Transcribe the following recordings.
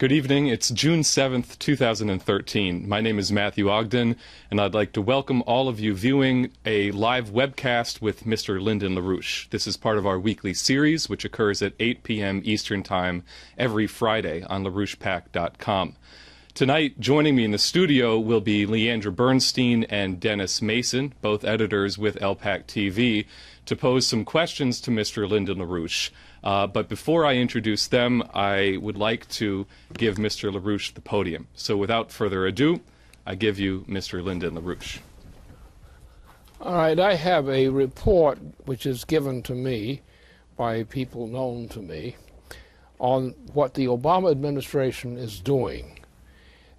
Good evening. It's June 7th, 2013. My name is Matthew Ogden, and I'd like to welcome all of you viewing a live webcast with Mr. Lyndon LaRouche. This is part of our weekly series, which occurs at 8 p.m. Eastern Time every Friday on LaRouchePAC.com. Tonight, joining me in the studio will be Leandra Bernstein and Dennis Mason, both editors with LPAC TV, to pose some questions to Mr. Lyndon LaRouche. But before I introduce them, I would like to give Mr. LaRouche the podium. So without further ado, I give you Mr. Lyndon LaRouche. All right, I have a report which is given to me by people known to me on what the Obama administration is doing.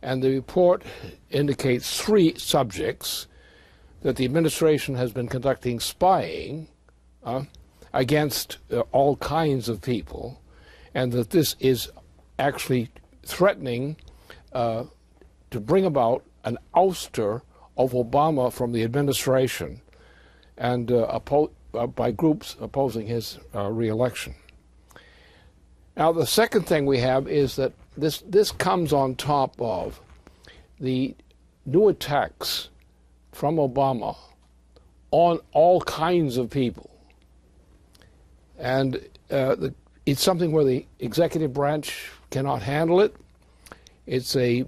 And the report indicates three subjects: that the administration has been conducting spying against all kinds of people, and that this is actually threatening to bring about an ouster of Obama from the administration, and by groups opposing his re-election. Now, the second thing we have is that this comes on top of the new attacks from Obama on all kinds of people. And it's something where the executive branch cannot handle it. It's a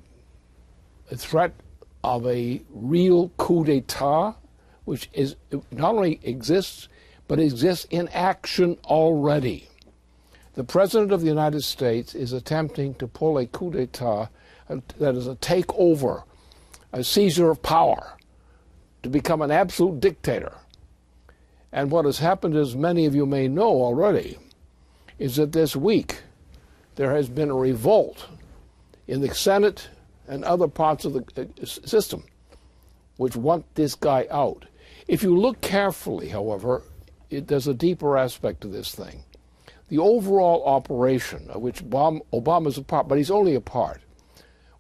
threat of a real coup d'etat, which is not only exists, but exists in action already. The President of the United States is attempting to pull a coup d'etat, that is a takeover, a seizure of power, to become an absolute dictator. And what has happened, as many of you may know already, is that this week there has been a revolt in the Senate and other parts of the system which want this guy out. If you look carefully, however, there's a deeper aspect to this thing. The overall operation, of which Obama's a part, but he's only a part.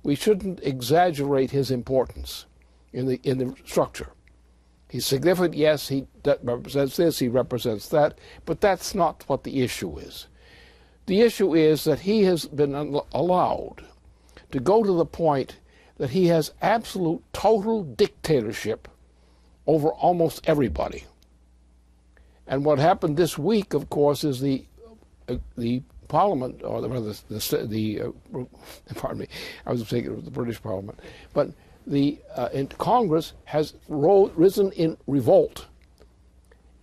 We shouldn't exaggerate his importance in the structure. He's significant, yes, he represents this, he represents that, but that's not what the issue is. The issue is that he has been allowed to go to the point that he has absolute total dictatorship over almost everybody. And what happened this week, of course, is the Parliament, or pardon me, I was thinking it was the British Parliament, but the Congress has risen in revolt.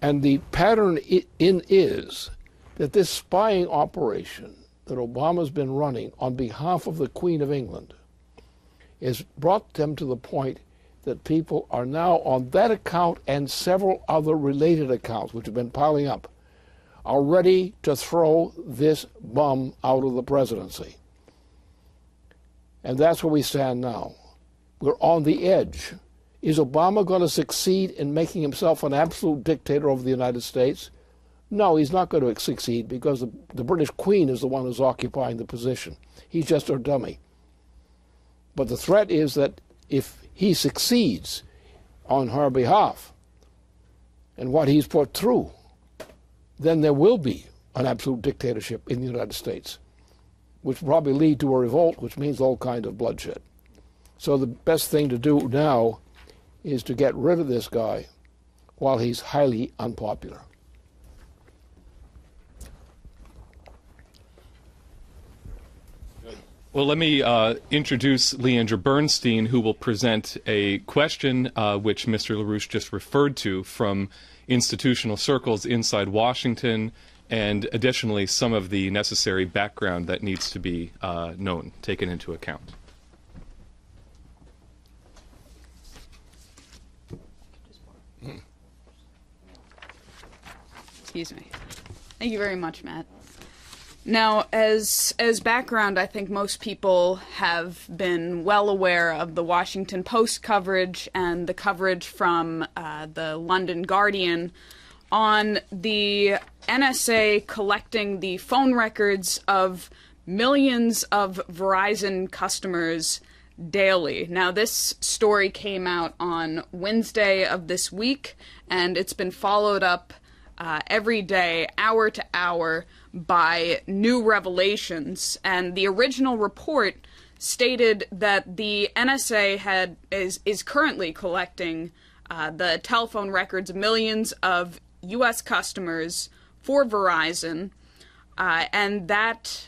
And the pattern is that this spying operation that Obama's been running on behalf of the Queen of England has brought them to the point that people are now, on that account and several other related accounts which have been piling up, are ready to throw this bum out of the presidency. And that's where we stand now. We're on the edge. Is Obama going to succeed in making himself an absolute dictator over the United States? No, he's not going to succeed, because the British Queen is the one who's occupying the position. He's just her dummy. But the threat is that if he succeeds on her behalf and what he's put through, then there will be an absolute dictatorship in the United States, which will probably lead to a revolt, which means all kinds of bloodshed. So the best thing to do now is to get rid of this guy while he's highly unpopular. Well, let me introduce Leandra Bernstein, who will present a question which Mr. LaRouche just referred to from institutional circles inside Washington, and additionally some of the necessary background that needs to be known, taken into account. Excuse me. Thank you very much, Matt. Now, as background, I think most people have been well aware of the Washington Post coverage and the coverage from the London Guardian on the NSA collecting the phone records of millions of Verizon customers daily. Now, this story came out on Wednesday of this week, and it's been followed up every day, hour to hour, by new revelations. And the original report stated that the NSA is currently collecting the telephone records of millions of U.S. customers for Verizon, and that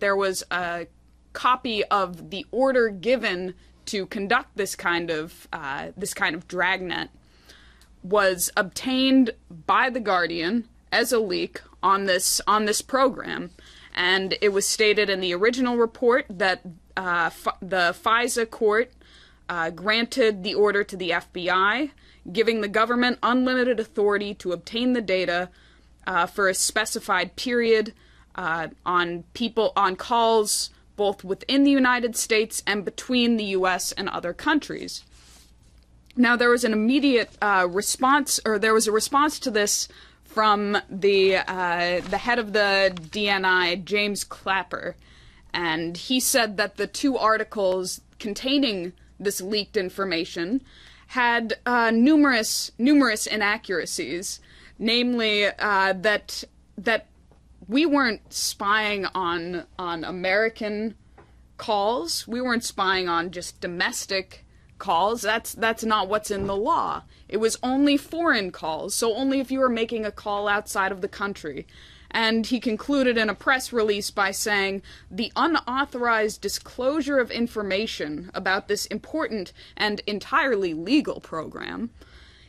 there was a copy of the order given to conduct this kind of dragnet was obtained by The Guardian as a leak on this program. And it was stated in the original report that the FISA court granted the order to the FBI, giving the government unlimited authority to obtain the data for a specified period on calls both within the United States and between the U.S. and other countries. Now, there was an immediate response, or there was a response to this from the head of the DNI, James Clapper, and he said that the two articles containing this leaked information had numerous inaccuracies, namely that we weren't spying on American calls, we weren't spying on just domestic calls. That's not what's in the law. It was only foreign calls, so only if you were making a call outside of the country. And he concluded in a press release by saying, the unauthorized disclosure of information about this important and entirely legal program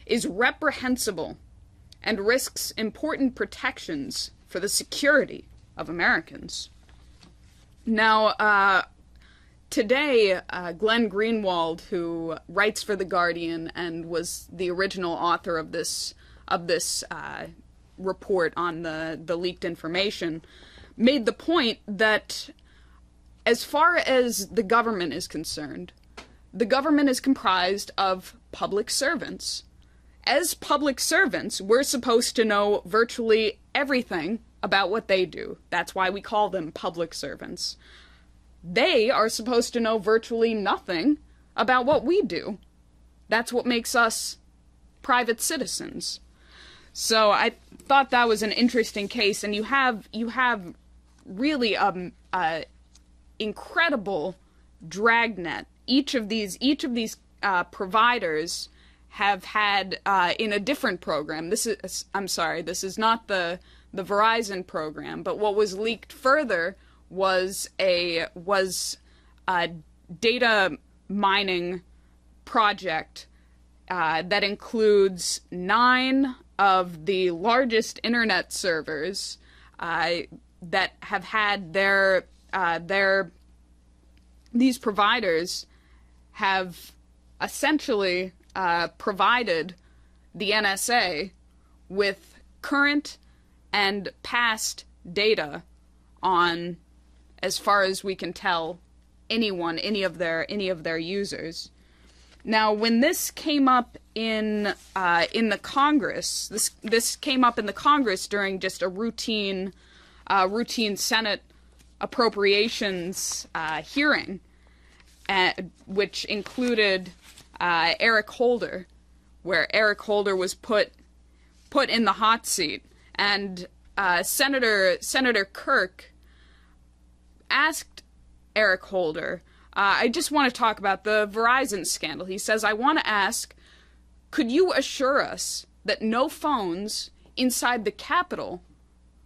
is reprehensible and risks important protections for the security of Americans. Now, today, Glenn Greenwald, who writes for The Guardian and was the original author of this report on the leaked information, made the point that as far as the government is concerned, the government is comprised of public servants. As public servants, we're supposed to know virtually everything about what they do. That's why we call them public servants. They are supposed to know virtually nothing about what we do. That's what makes us private citizens. So I thought that was an interesting case, and you have really incredible dragnet. Each of these providers have had in a different program. This is not the Verizon program, but what was leaked further was a data mining project that includes 9 of the largest internet servers that have had these providers have essentially provided the NSA with current and past data on, as far as we can tell, any of their users. Now, when this came up in the Congress, this came up in the Congress during just a routine Senate appropriations hearing, which included Eric Holder, where Eric Holder was put in the hot seat, and Senator Kirk asked Eric Holder, I just want to talk about the Verizon scandal. He says, I want to ask, could you assure us that no phones inside the Capitol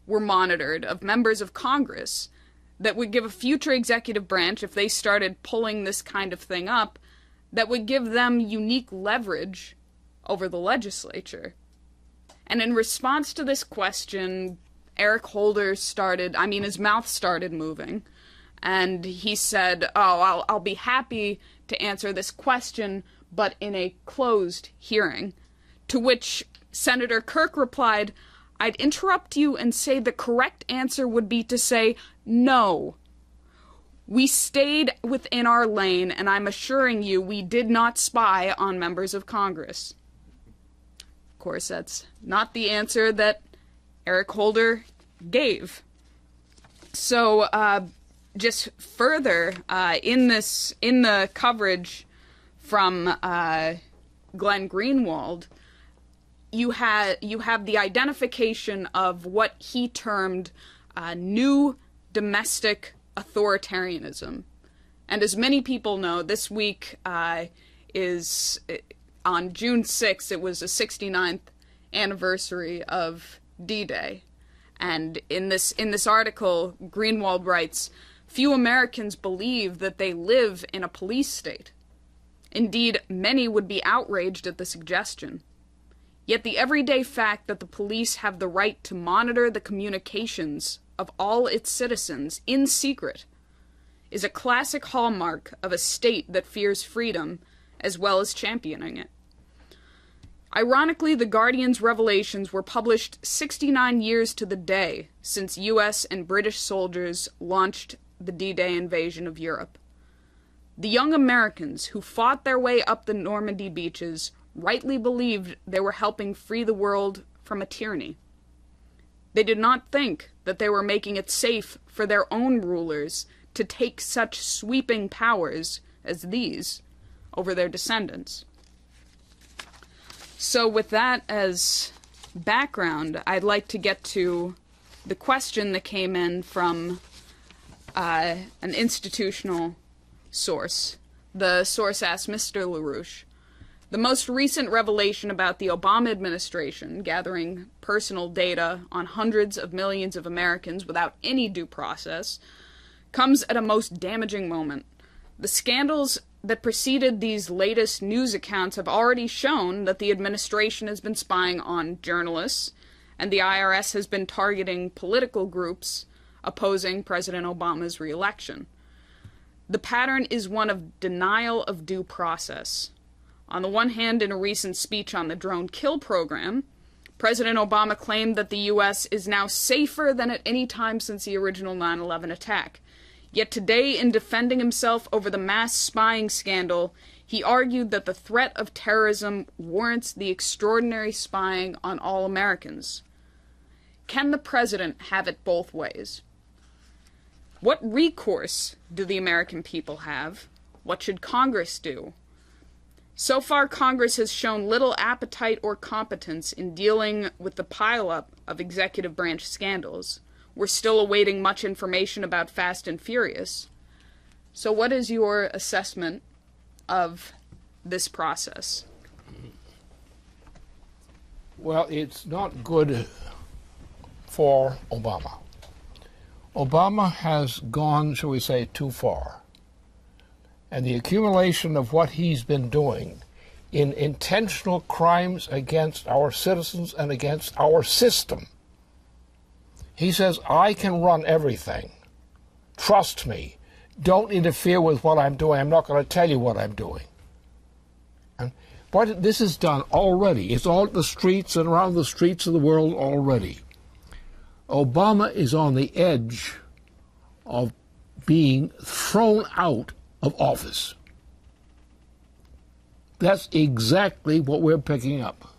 were monitored of members of Congress that would give a future executive branch, if they started pulling this kind of thing up, that would give them unique leverage over the legislature? And in response to this question, Eric Holder his mouth started moving. And he said, I'll be happy to answer this question, but in a closed hearing. To which Senator Kirk replied, I'd interrupt you and say the correct answer would be to say no. We stayed within our lane, and I'm assuring you we did not spy on members of Congress. Of course, that's not the answer that Eric Holder gave. So, just further, in the coverage from Glenn Greenwald, you have the identification of what he termed new domestic authoritarianism. And as many people know, this week is on June 6th, it was the 69th anniversary of D-Day. And in this article, Greenwald writes, "Few Americans believe that they live in a police state. Indeed, many would be outraged at the suggestion. Yet the everyday fact that the police have the right to monitor the communications of all its citizens in secret is a classic hallmark of a state that fears freedom as well as championing it." Ironically, The Guardian's revelations were published 69 years to the day since U.S. and British soldiers launched the D-Day invasion of Europe. The young Americans who fought their way up the Normandy beaches rightly believed they were helping free the world from a tyranny. They did not think that they were making it safe for their own rulers to take such sweeping powers as these over their descendants. So with that as background, I'd like to get to the question that came in from an institutional source. The source asked Mr. LaRouche, "The most recent revelation about the Obama administration gathering personal data on hundreds of millions of Americans without any due process comes at a most damaging moment. The scandals that preceded these latest news accounts have already shown that the administration has been spying on journalists, and the IRS has been targeting political groups opposing President Obama's re-election. The pattern is one of denial of due process. On the one hand, in a recent speech on the drone kill program, President Obama claimed that the U.S. is now safer than at any time since the original 9/11 attack. Yet today, in defending himself over the mass spying scandal, he argued that the threat of terrorism warrants the extraordinary spying on all Americans. Can the president have it both ways? What recourse do the American people have? What should Congress do? So far, Congress has shown little appetite or competence in dealing with the pileup of executive branch scandals. We're still awaiting much information about Fast and Furious. So what is your assessment of this process?" Well, it's not good for Obama. Obama has gone, shall we say, too far. And the accumulation of what he's been doing in intentional crimes against our citizens and against our system. He says, "I can run everything. Trust me. Don't interfere with what I'm doing. I'm not going to tell you what I'm doing." And what this is done already. It's all at the streets and around the streets of the world already. Obama is on the edge of being thrown out of office. That's exactly what we're picking up.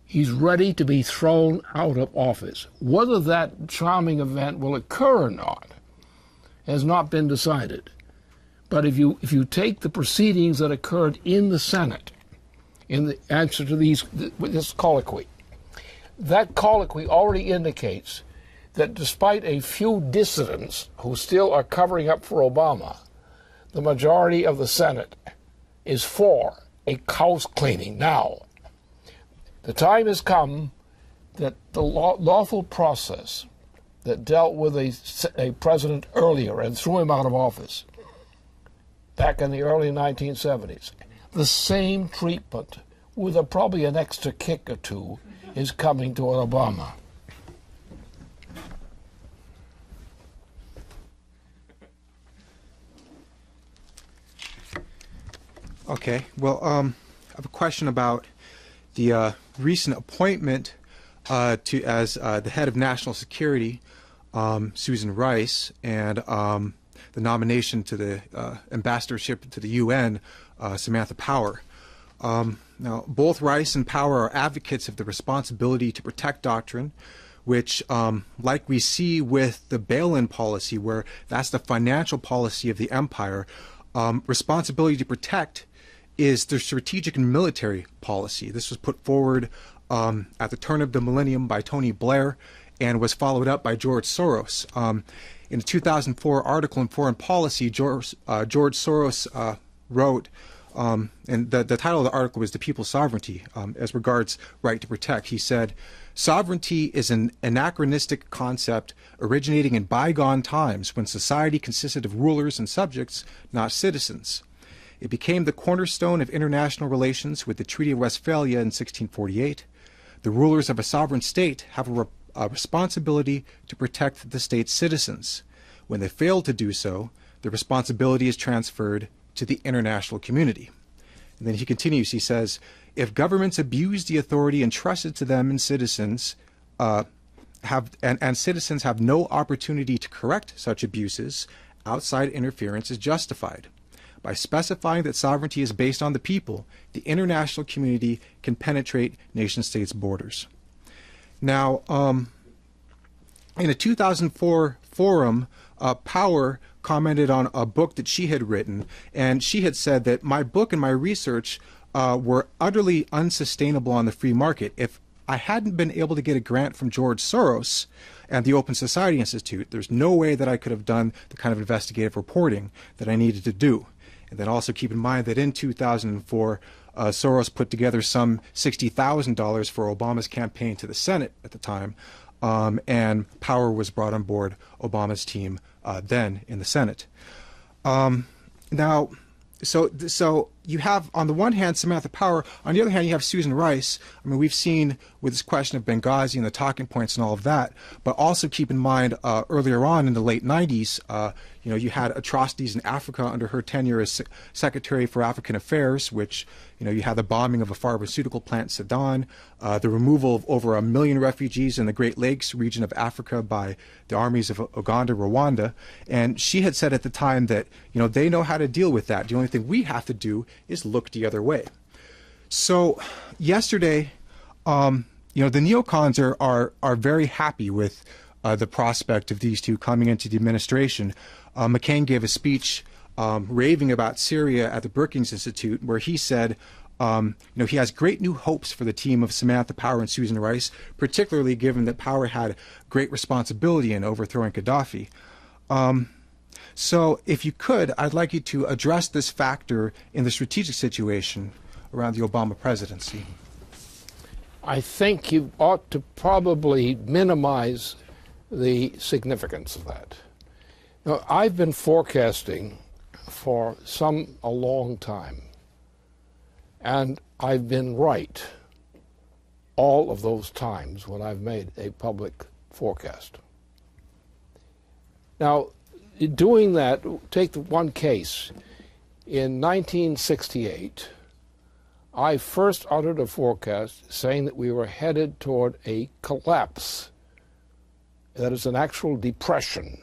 He's ready to be thrown out of office. Whether that charming event will occur or not has not been decided. But if you take the proceedings that occurred in the Senate, in the answer to this colloquy, that colloquy already indicates that despite a few dissidents who still are covering up for Obama, the majority of the Senate is for a house cleaning now. The time has come that the lawful process that dealt with a president earlier and threw him out of office back in the early 1970s, the same treatment with probably an extra kick or two is coming to Obama. Okay, well, I have a question about the recent appointment as the head of national security, Susan Rice, and the nomination to the ambassadorship to the UN, Samantha Power. Now, both Rice and Power are advocates of the responsibility to protect doctrine, which, like we see with the bail-in policy, where that's the financial policy of the empire, responsibility to protect is the strategic and military policy. This was put forward at the turn of the millennium by Tony Blair and was followed up by George Soros. In a 2004 article in Foreign Policy, George Soros wrote, and the title of the article was "The People's Sovereignty as Regards Right to Protect." He said, "Sovereignty is an anachronistic concept originating in bygone times when society consisted of rulers and subjects, not citizens. It became the cornerstone of international relations with the Treaty of Westphalia in 1648. The rulers of a sovereign state have a responsibility to protect the state's citizens. When they fail to do so, the responsibility is transferred to the international community." And then he continues, he says, "If governments abuse the authority entrusted to them and citizens citizens have no opportunity to correct such abuses, outside interference is justified. By specifying that sovereignty is based on the people, the international community can penetrate nation-states' borders." Now, in a 2004 forum, Power commented on a book that she had written, and she had said that my book and my research were utterly unsustainable on the free market. If I hadn't been able to get a grant from George Soros and the Open Society Institute, there's no way that I could have done the kind of investigative reporting that I needed to do. And then also keep in mind that in 2004, Soros put together some $60,000 for Obama's campaign to the Senate at the time, and Power was brought on board Obama's team then in the Senate. Now, so you have, on the one hand, Samantha Power. On the other hand, you have Susan Rice. I mean, we've seen with this question of Benghazi and the talking points and all of that, but also keep in mind earlier on in the late 90s, you had atrocities in Africa under her tenure as Secretary for African Affairs, which, you had the bombing of a pharmaceutical plant in Sudan, the removal of over 1 million refugees in the Great Lakes region of Africa by the armies of Uganda, Rwanda. And she had said at the time that, they know how to deal with that. The only thing we have to do is look the other way. So yesterday, the neocons are very happy with the prospect of these two coming into the administration. McCain gave a speech raving about Syria at the Brookings Institute, where he said, he has great new hopes for the team of Samantha Power and Susan Rice, particularly given that Power had great responsibility in overthrowing Gaddafi. So if you could, I'd like you to address this factor in the strategic situation around the Obama presidency. I think you ought to probably minimize the significance of that. Now, I've been forecasting for a long time, and I've been right all of those times when I've made a public forecast. Now, doing that, take the one case. In 1968, I first uttered a forecast saying that we were headed toward a collapse, that is an actual depression,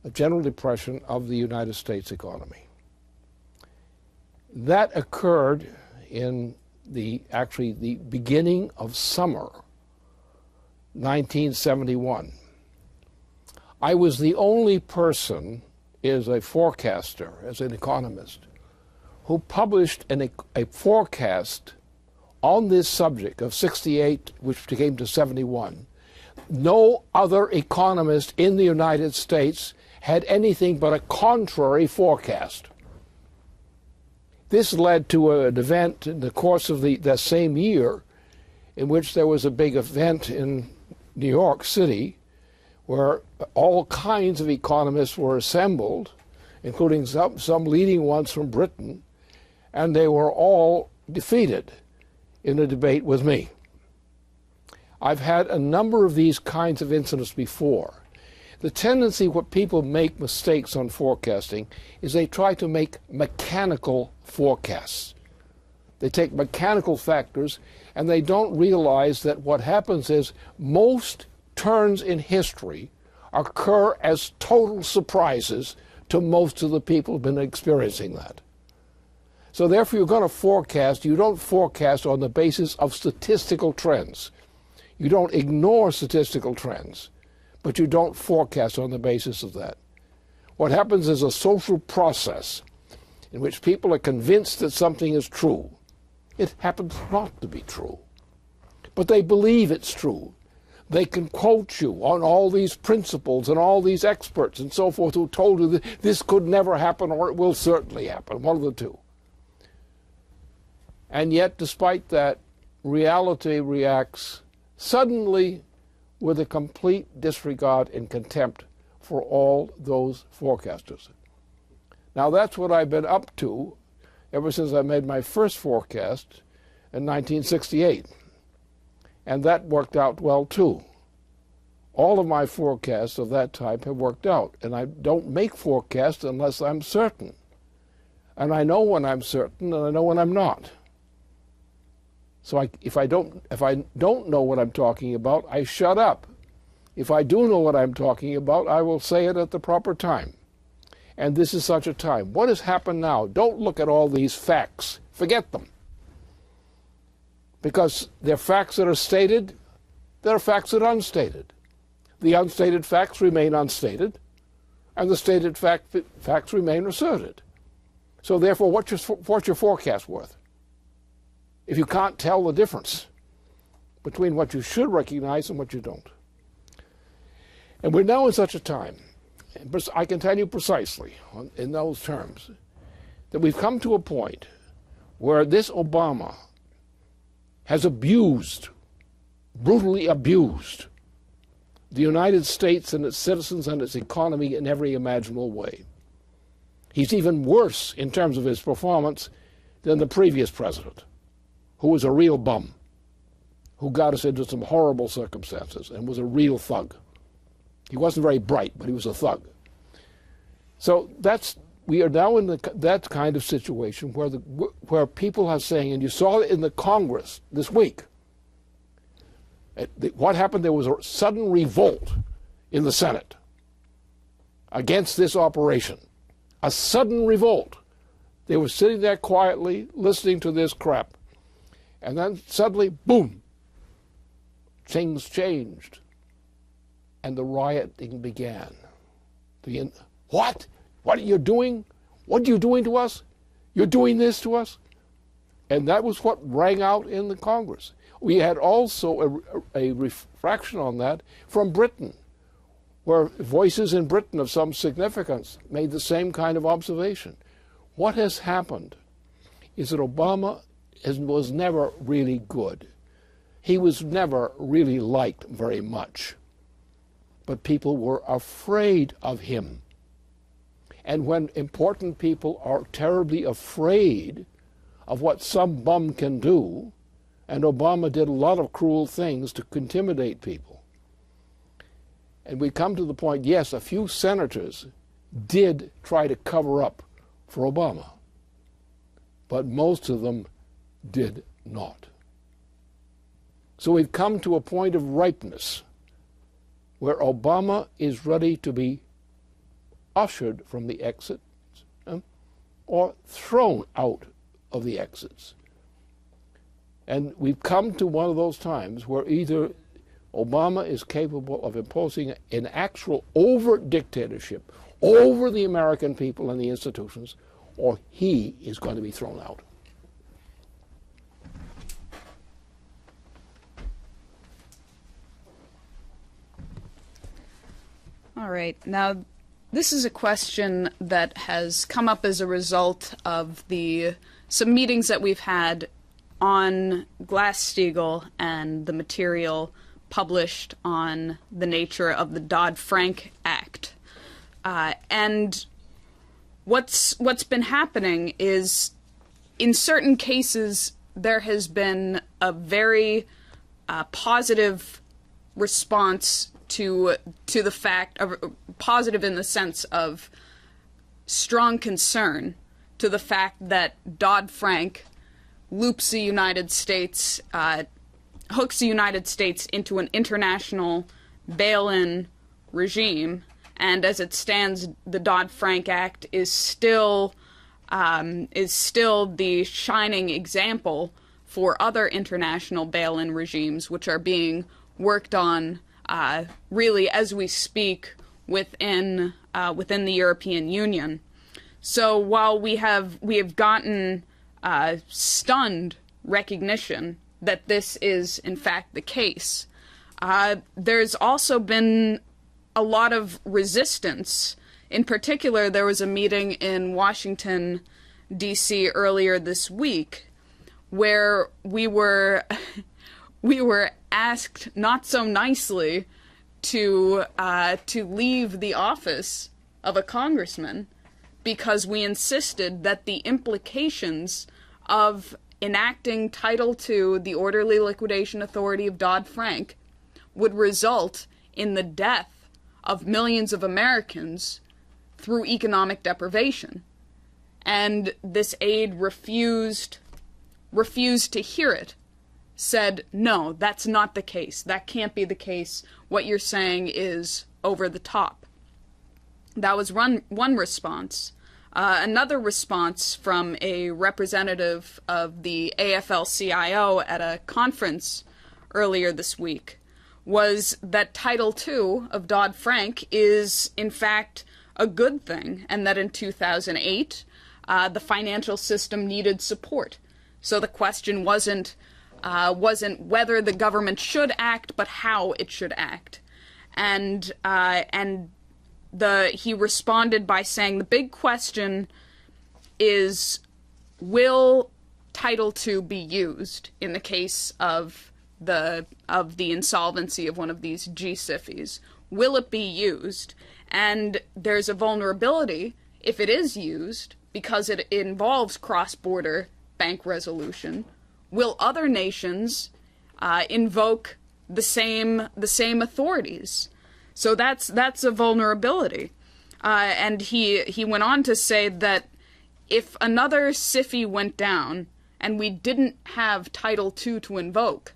a general depression of the United States economy. That occurred in the beginning of summer 1971. I was the only person as a forecaster, as an economist, who published a forecast on this subject of 68, which came to 71. No other economist in the United States had anything but a contrary forecast. This led to an event in the course of that same year in which there was a big event in New York City where all kinds of economists were assembled, including some leading ones from Britain, and they were all defeated in a debate with me. I've had a number of these kinds of incidents before. The tendency where people make mistakes on forecasting is they try to make mechanical forecasts. They take mechanical factors and they don't realize that what happens is most turns in history occur as total surprises to most of the people who've been experiencing that. So therefore, you're going to forecast. You don't forecast on the basis of statistical trends. You don't ignore statistical trends, but you don't forecast on the basis of that. What happens is a social process in which people are convinced that something is true. It happens not to be true, but they believe it's true. They can quote you on all these principles and all these experts and so forth who told you that this could never happen or it will certainly happen, one of the two. And yet, despite that, reality reacts suddenly with a complete disregard and contempt for all those forecasters. Now, that's what I've been up to ever since I made my first forecast in 1968. And that worked out well, too. All of my forecasts of that type have worked out. And I don't make forecasts unless I'm certain. And I know when I'm certain, and I know when I'm not. So if I don't know what I'm talking about, I shut up. If I do know what I'm talking about, I will say it at the proper time. And this is such a time. What has happened now? Don't look at all these facts. Forget them. Because they're facts that are stated, there are facts that are unstated. The unstated facts remain unstated, and the stated facts remain asserted. So therefore, what's your forecast worth? If you can't tell the difference between what you should recognize and what you don't. And we're now in such a time, I can tell you precisely in those terms, that we've come to a point where this Obama has abused, brutally abused, the United States and its citizens and its economy in every imaginable way. He's even worse in terms of his performance than the previous president, who was a real bum, who got us into some horrible circumstances and was a real thug. He wasn't very bright, but he was a thug. So we are now in that kind of situation where people are saying, and you saw it in the Congress this week, what happened? There was a sudden revolt in the Senate against this operation. A sudden revolt. They were sitting there quietly listening to this crap. And then suddenly, boom, things changed. And the rioting began. What? What are you doing? What are you doing to us? You're doing this to us? And that was what rang out in the Congress. We had also a refraction on that from Britain, where voices in Britain of some significance made the same kind of observation. What has happened is that Obama was never really good. He was never really liked very much. But people were afraid of him. And when important people are terribly afraid of what some bum can do, and Obama did a lot of cruel things to intimidate people. And we come to the point, yes, a few senators did try to cover up for Obama, but most of them did not. So we've come to a point of ripeness where Obama is ready to be ushered from the exits or thrown out of the exits. And we've come to one of those times where either Obama is capable of imposing an actual overt dictatorship over the American people and the institutions, or he is going to be thrown out. All right. Now, this is a question that has come up as a result of some meetings that we've had on Glass-Steagall and the material published on the nature of the Dodd-Frank Act. And what's been happening is, in certain cases, there has been a very positive response to the fact of positive in the sense of strong concern to the fact that Dodd-Frank loops the United States, hooks the United States into an international bail-in regime, and as it stands, the Dodd-Frank Act is still the shining example for other international bail-in regimes, which are being worked on really as we speak within the European Union. So while we have gotten stunned recognition that this is in fact the case, there's also been a lot of resistance. In particular, there was a meeting in Washington, D.C. earlier this week where we were asked not so nicely to leave the office of a congressman because we insisted that the implications of enacting Title II, the Orderly Liquidation Authority of Dodd-Frank, would result in the death of millions of Americans through economic deprivation. And this aide refused to hear it, said, no, that's not the case. That can't be the case. What you're saying is over the top. That was one response. Another response from a representative of the AFL-CIO at a conference earlier this week was that Title II of Dodd-Frank is, in fact, a good thing, and that in 2008, the financial system needed support. So the question wasn't whether the government should act, but how it should act. And he responded by saying the big question is, will Title II be used in the case of the insolvency of one of these G-SIFIs? Will it be used? And there's a vulnerability if it is used because it involves cross-border bank resolution. Will other nations invoke the same authorities? So that's a vulnerability. And he went on to say that if another SIFI went down and we didn't have Title II to invoke,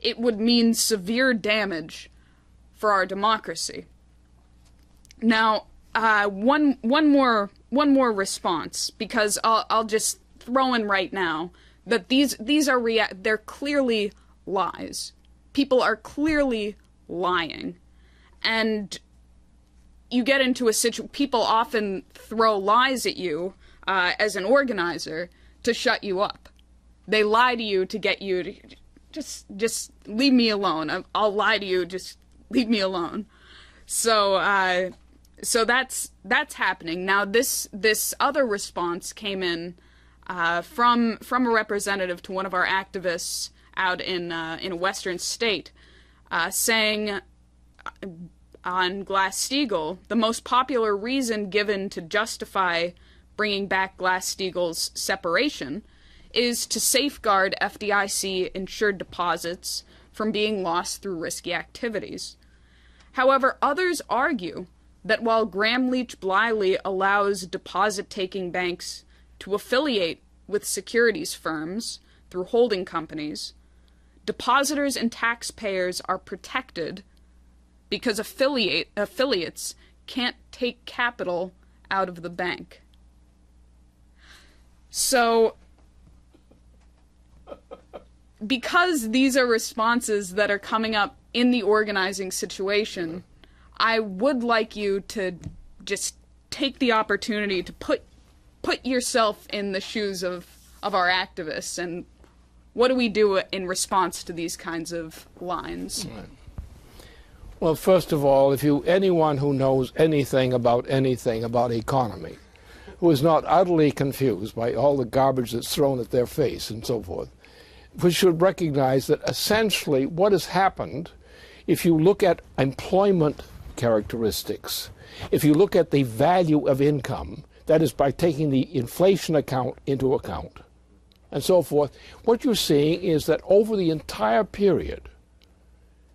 it would mean severe damage for our democracy. Now, one more response, because I'll just throw in right now that these are they're clearly lies. People are clearly lying. And you get into a situation, people often throw lies at you as an organizer to shut you up. They lie to you to get you to just leave me alone. I'll lie to you, just leave me alone. So that's happening. Now this other response came in from a representative to one of our activists out in a western state, saying on Glass-Steagall, the most popular reason given to justify bringing back Glass-Steagall's separation is to safeguard FDIC-insured deposits from being lost through risky activities. However, others argue that while Gramm-Leach-Bliley allows deposit-taking banks to affiliate with securities firms through holding companies, depositors and taxpayers are protected because affiliates can't take capital out of the bank. So, because these are responses that are coming up in the organizing situation, I would like you to just take the opportunity to put yourself in the shoes of our activists, and what do we do in response to these kinds of lines? Right. Well, first of all, anyone who knows anything about economy, who is not utterly confused by all the garbage that's thrown at their face and so forth, we should recognize that essentially what has happened, if you look at employment characteristics, if you look at the value of income, that is by taking the inflation account into account, and so forth, what you're seeing is that over the entire period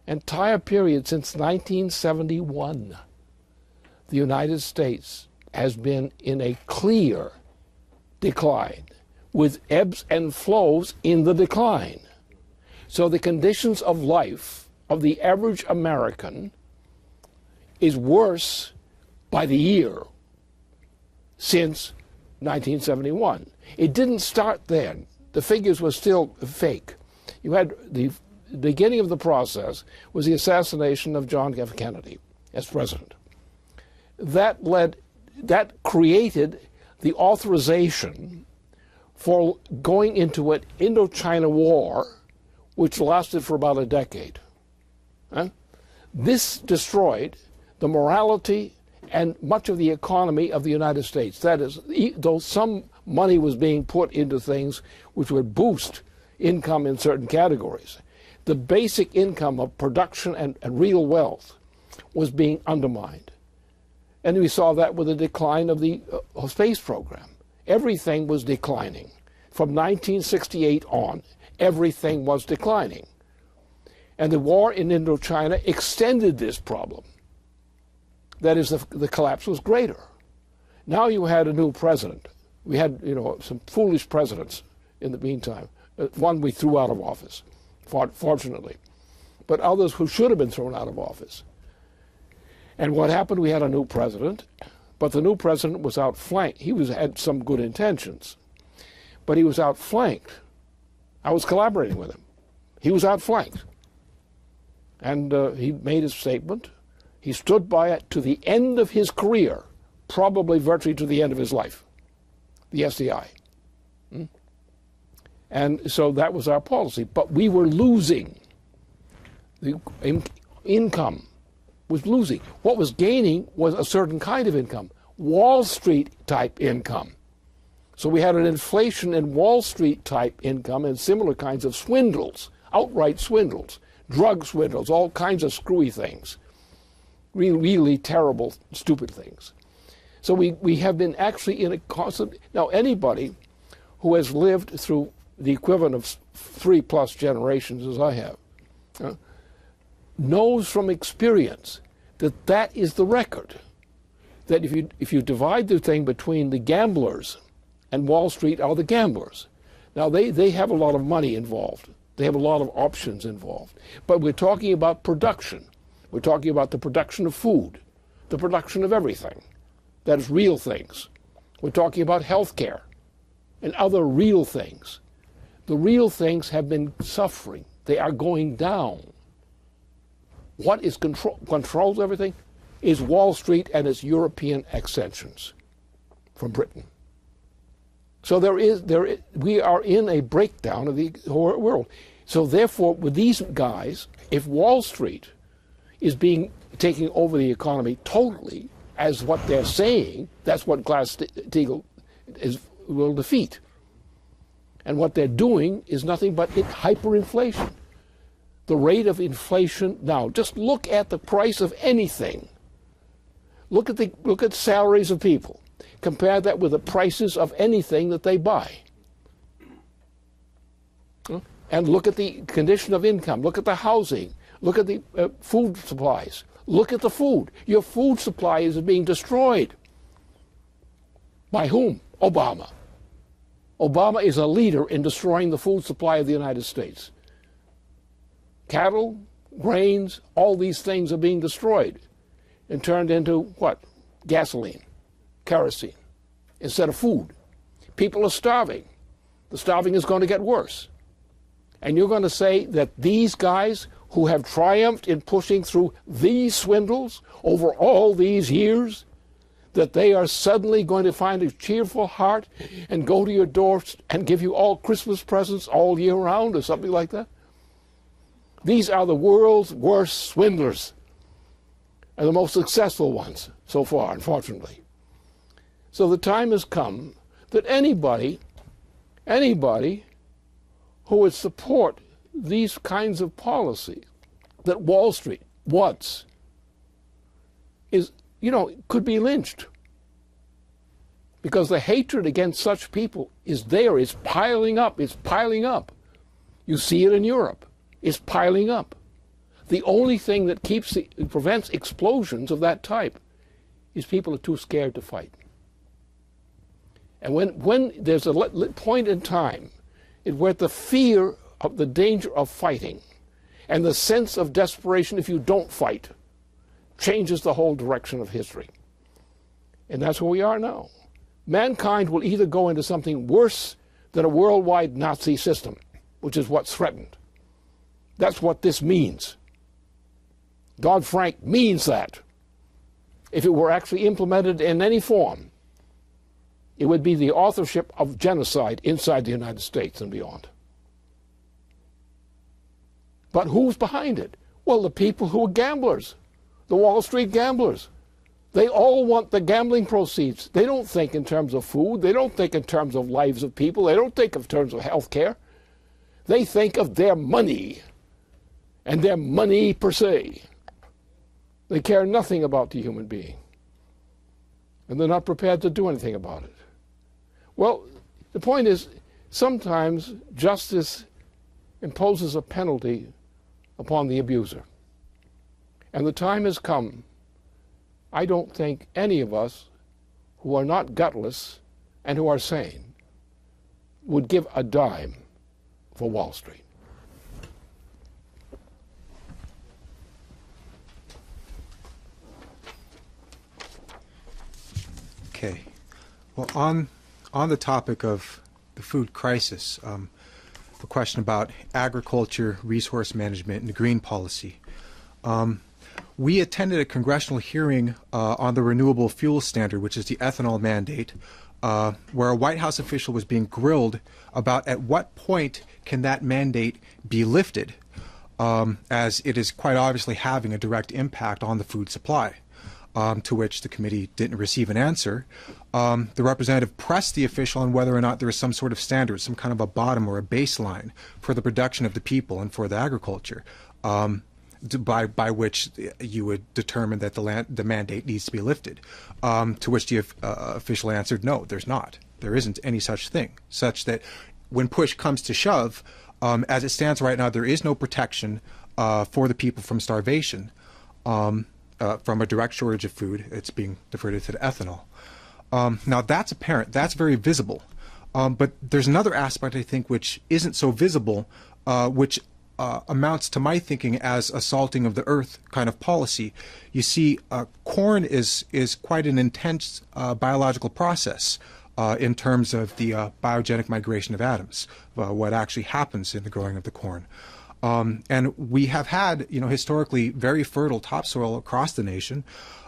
since 1971, the United States has been in a clear decline, with ebbs and flows in the decline. So the conditions of life of the average American is worse by the year since 1971. It didn't start then. The figures were still fake. You had the beginning of the process was the assassination of John F. Kennedy as president. That created the authorization for going into an Indochina war, which lasted for about a decade. This destroyed the morality and much of the economy of the United States. That is, though some money was being put into things which would boost income in certain categories, the basic income of production and real wealth was being undermined. And we saw that with the decline of the space program. Everything was declining. From 1968 on, everything was declining. And the war in Indochina extended this problem. That is, the collapse was greater. Now you had a new president. We had, some foolish presidents in the meantime. One we threw out of office, fortunately, but others who should have been thrown out of office. And what happened? We had a new president, but the new president was outflanked. He had some good intentions, but he was outflanked. I was collaborating with him. He was outflanked. And he made his statement. He stood by it to the end of his career, probably virtually to the end of his life, the SDI. And so that was our policy. But we were losing. The income was losing. What was gaining was a certain kind of income, Wall Street type income. So we had an inflation in Wall Street type income and similar kinds of swindles, outright swindles, drug swindles, all kinds of screwy things, really terrible, stupid things. So we have been actually in a constant. Now anybody who has lived through the equivalent of 3+ generations, as I have, knows from experience that that is the record. That if you divide the thing between the gamblers and Wall Street are the gamblers. Now they have a lot of money involved. They have a lot of options involved. But we're talking about production. We're talking about the production of food, the production of everything. That is real things. We're talking about health care and other real things. The real things have been suffering. They are going down. What is controls everything is Wall Street and its European extensions from Britain. So we are in a breakdown of the whole world. So therefore, with these guys, if Wall Street is taking over the economy totally, as what they're saying, that's what Glass-Steagall will defeat. And what they're doing is nothing but hyperinflation. The rate of inflation now. Just look at the price of anything. Look at salaries of people. Compare that with the prices of anything that they buy. And look at the condition of income. Look at the housing. Look at the food supplies. Look at the food. Your food supply is being destroyed. By whom? Obama. Obama is a leader in destroying the food supply of the United States. Cattle, grains, all these things are being destroyed and turned into what? Gasoline, kerosene, instead of food. People are starving. The starving is going to get worse. And you're going to say that these guys who have triumphed in pushing through these swindles over all these years, that they are suddenly going to find a cheerful heart and go to your door and give you all Christmas presents all year round or something like that? These are the world's worst swindlers and the most successful ones so far, unfortunately. So the time has come that anybody who would support these kinds of policies that Wall Street wants could be lynched. Because the hatred against such people is there, it's piling up, You see it in Europe. It's piling up. The only thing that prevents explosions of that type is people are too scared to fight. And when there's a point in time where the fear of the danger of fighting and the sense of desperation if you don't fight changes the whole direction of history. And that's where we are now. Mankind will either go into something worse than a worldwide Nazi system, which is what's threatened. That's what this means. Dodd-Frank means that. If it were actually implemented in any form, it would be the authorship of genocide inside the United States and beyond. But who's behind it? Well, the people who are gamblers, the Wall Street gamblers. They all want the gambling proceeds. They don't think in terms of food. They don't think in terms of lives of people. They don't think in terms of health care. They think of their money and their money per se. They care nothing about the human being. And they're not prepared to do anything about it. Well, the point is, sometimes justice imposes a penalty upon the abuser. And the time has come. I don't think any of us who are not gutless and who are sane would give a dime for Wall Street. Okay. Well, on the topic of the food crisis, the question about agriculture, resource management, and green policy. We attended a congressional hearing on the renewable fuel standard, which is the ethanol mandate, where a White House official was being grilled about at what point can that mandate be lifted, as it is quite obviously having a direct impact on the food supply, to which the committee didn't receive an answer. The representative pressed the official on whether or not there is some sort of standard, some kind of a bottom or a baseline for the production of the people and for the agriculture. By which you would determine that the mandate needs to be lifted. To which the official answered, no, there's not. There isn't any such thing, such that when push comes to shove, as it stands right now, there is no protection for the people from starvation, from a direct shortage of food. It's being diverted to the ethanol. Now that's apparent, that's very visible. But there's another aspect, I think, which isn't so visible, which amounts to my thinking as a salting of the earth kind of policy. You see, corn is quite an intense biological process in terms of the biogenic migration of atoms, what actually happens in the growing of the corn. And we have had, historically very fertile topsoil across the nation,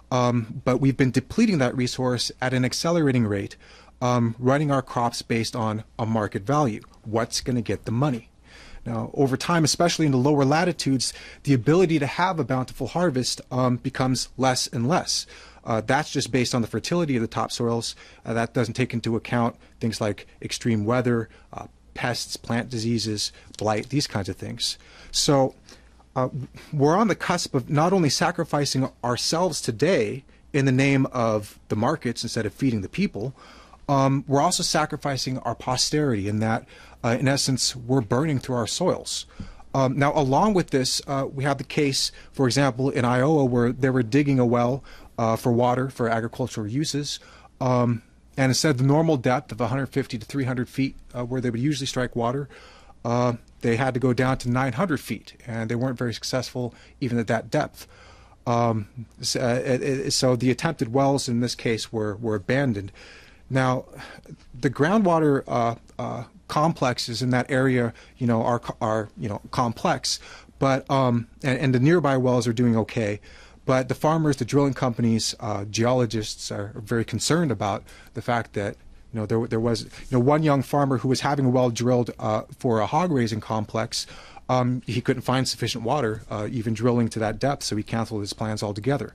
but we've been depleting that resource at an accelerating rate, running our crops based on a market value. What's going to get the money? Now, over time, especially in the lower latitudes, the ability to have a bountiful harvest becomes less and less. That's just based on the fertility of the topsoils. That doesn't take into account things like extreme weather, pests, plant diseases, blight, these kinds of things. So we're on the cusp of not only sacrificing ourselves today in the name of the markets instead of feeding the people, we're also sacrificing our posterity in that, in essence, we're burning through our soils. Now, along with this, we have the case, for example, in Iowa, where they were digging a well for water for agricultural uses, and instead of the normal depth of 150 to 300 feet where they would usually strike water, they had to go down to 900 feet, and they weren't very successful even at that depth. So the attempted wells in this case were abandoned. Now, the groundwater complexes in that area, are complex, but and the nearby wells are doing okay. But the farmers, the drilling companies, geologists are very concerned about the fact that there was one young farmer who was having a well drilled for a hog raising complex. He couldn't find sufficient water, even drilling to that depth, so he canceled his plans altogether.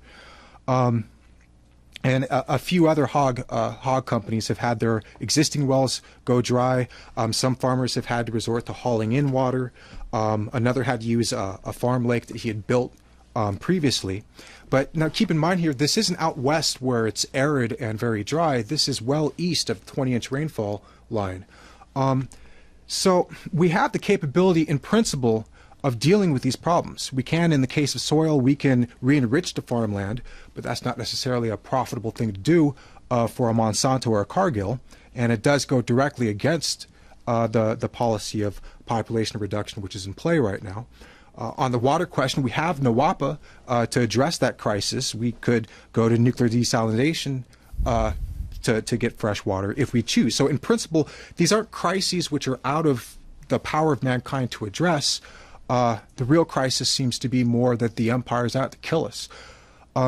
And a few other hog companies have had their existing wells go dry. Some farmers have had to resort to hauling in water. Another had to use a farm lake that he had built previously. But now keep in mind here, this isn't out west where it's arid and very dry. This is well east of the 20-inch rainfall line. So we have the capability in principle of dealing with these problems. We can, in the case of soil, we can re-enrich the farmland, but that's not necessarily a profitable thing to do for a Monsanto or a Cargill, and it does go directly against the policy of population reduction which is in play right now. On the water question, we have NWAPA to address that crisis. We could go to nuclear desalination to get fresh water if we choose. So in principle, these aren't crises which are out of the power of mankind to address. The real crisis seems to be more that the empire is out to kill us.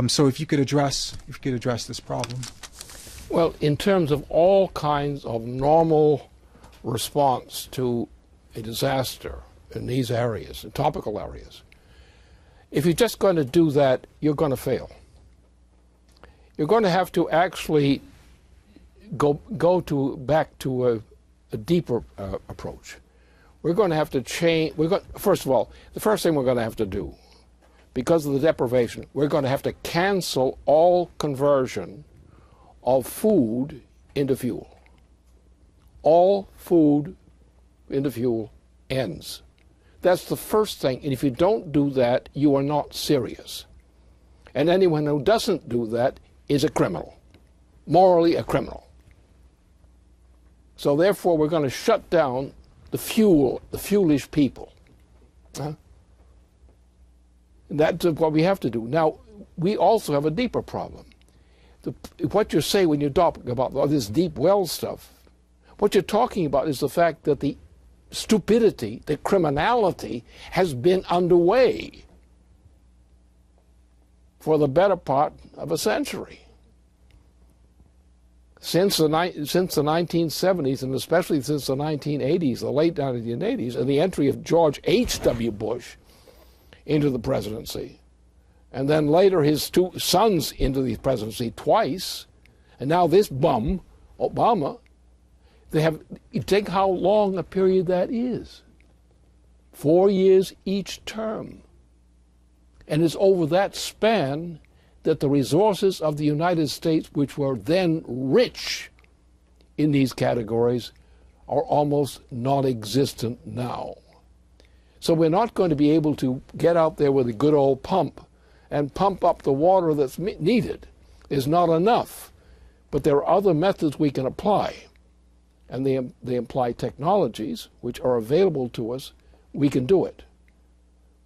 So if you could address this problem. Well, in terms of all kinds of normal response to a disaster in these areas, in topical areas, if you're just going to do that, you're going to fail. You're going to have to actually go back to a deeper approach. We're going to have to change. First of all, the first thing we're going to have to do, because of the deprivation, we're going to have to cancel all conversion of food into fuel. All food into fuel ends. That's the first thing. And if you don't do that, you are not serious. And anyone who doesn't do that is a criminal, morally a criminal. So therefore, we're going to shut down the fuelish people. That's what we have to do. Now, we also have a deeper problem. What you say when you talk about all this deep well stuff, what you're talking about is the fact that the stupidity, the criminality has been underway for the better part of a century. Since the 1970s, and especially since the 1980s, the late 1980s, and the entry of George H.W. Bush into the presidency, and then later his two sons into the presidency twice, and now this bum, Obama, you think how long a period that is. 4 years each term. And it's over that span that the resources of the United States, which were then rich in these categories, are almost non-existent now. So we're not going to be able to get out there with a good old pump and pump up the water that's needed. It's not enough. But there are other methods we can apply. And they imply technologies which are available to us. We can do it.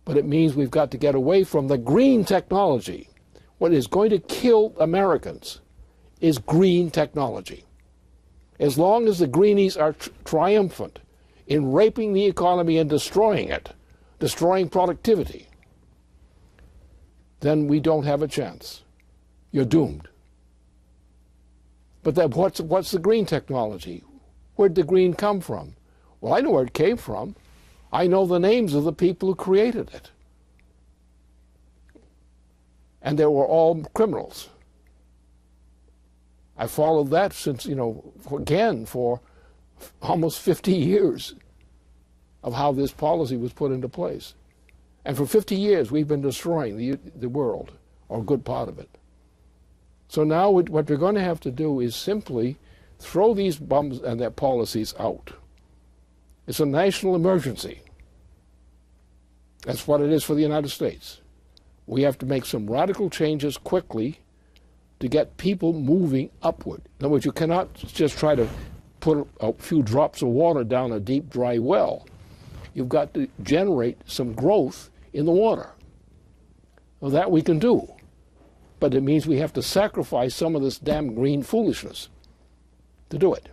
But it means we've got to get away from the green technology. What is going to kill Americans is green technology. As long as the greenies are triumphant in raping the economy and destroying it, destroying productivity, then we don't have a chance. You're doomed. But then what's the green technology? Where'd the green come from? Well, I know where it came from. I know the names of the people who created it. And they were all criminals. I followed that since, again, for almost 50 years of how this policy was put into place. And for 50 years, we've been destroying the world, or a good part of it. So now what we're going to have to do is simply throw these bums and their policies out. It's a national emergency. That's what it is for the United States. We have to make some radical changes quickly to get people moving upward. In other words, you cannot just try to put a few drops of water down a deep, dry well. You've got to generate some growth in the water. Well, that we can do. But it means we have to sacrifice some of this damn green foolishness to do it.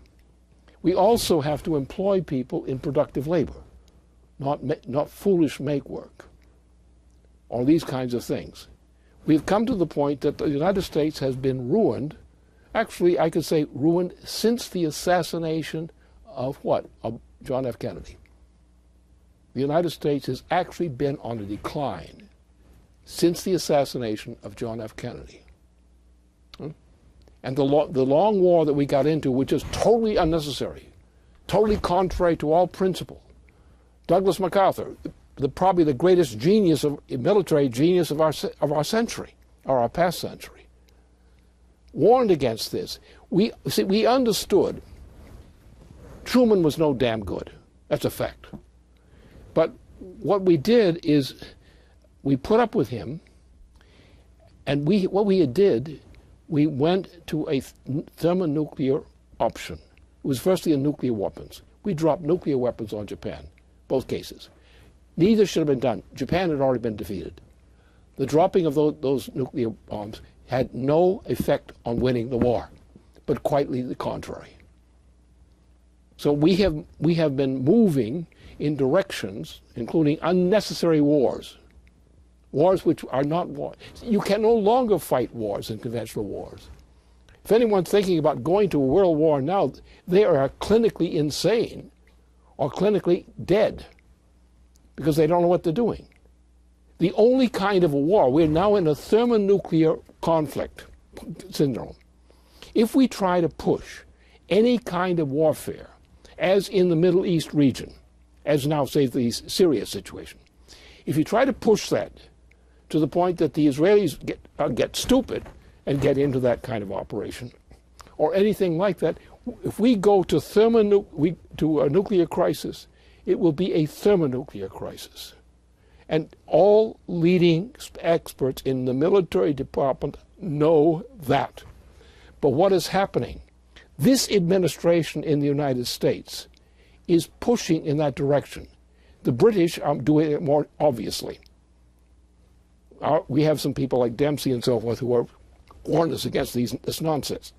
We also have to employ people in productive labor, not foolish make work, or these kinds of things. We've come to the point that the United States has been ruined, actually I could say ruined since the assassination of what? Of John F. Kennedy. The United States has actually been on a decline since the assassination of John F. Kennedy. And the long war that we got into, which is totally unnecessary, totally contrary to all principle. Douglas MacArthur, probably the greatest genius military genius of our century, or our past century, warned against this. We understood Truman was no damn good. That's a fact. But what we did is we put up with him, and we went to a thermonuclear option. It was firstly nuclear weapons. We dropped nuclear weapons on Japan, both cases. Neither should have been done. Japan had already been defeated. The dropping of those nuclear bombs had no effect on winning the war, but quite the contrary. So we have been moving in directions, including unnecessary wars, wars which are not wars. You can no longer fight wars in conventional wars. In If anyone's thinking about going to a world war now, they are clinically insane or clinically dead because they don't know what they're doing. The only kind of a war, we're now in a thermonuclear conflict syndrome. If we try to push any kind of warfare, as in the Middle East region, as now, say, the Syria situation, if you try to push that to the point that the Israelis get stupid and get into that kind of operation, or anything like that, if we go to a nuclear crisis, it will be a thermonuclear crisis. And all leading experts in the military department know that. But what is happening? This administration in the United States is pushing in that direction. The British are doing it more obviously. We have some people like Dempsey and so forth who are warned us against this nonsense.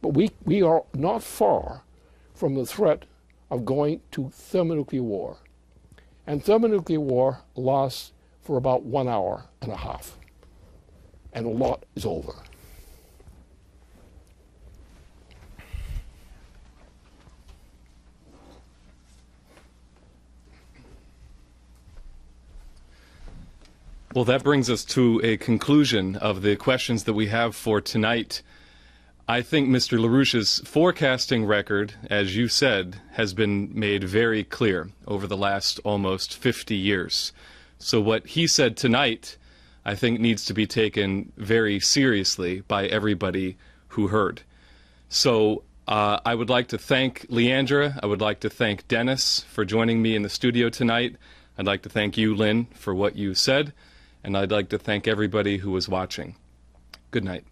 But we are not far from the threat of going to thermonuclear war. And thermonuclear war lasts for about 1 hour and a half. And a lot is over. Well, that brings us to a conclusion of the questions that we have for tonight. I think Mr. LaRouche's forecasting record, as you said, has been made very clear over the last almost 50 years. So what he said tonight, I think, needs to be taken very seriously by everybody who heard. So I would like to thank Leandra. I would like to thank Dennis for joining me in the studio tonight. I'd like to thank you, Lynn, for what you said. And I'd like to thank everybody who was watching. Good night.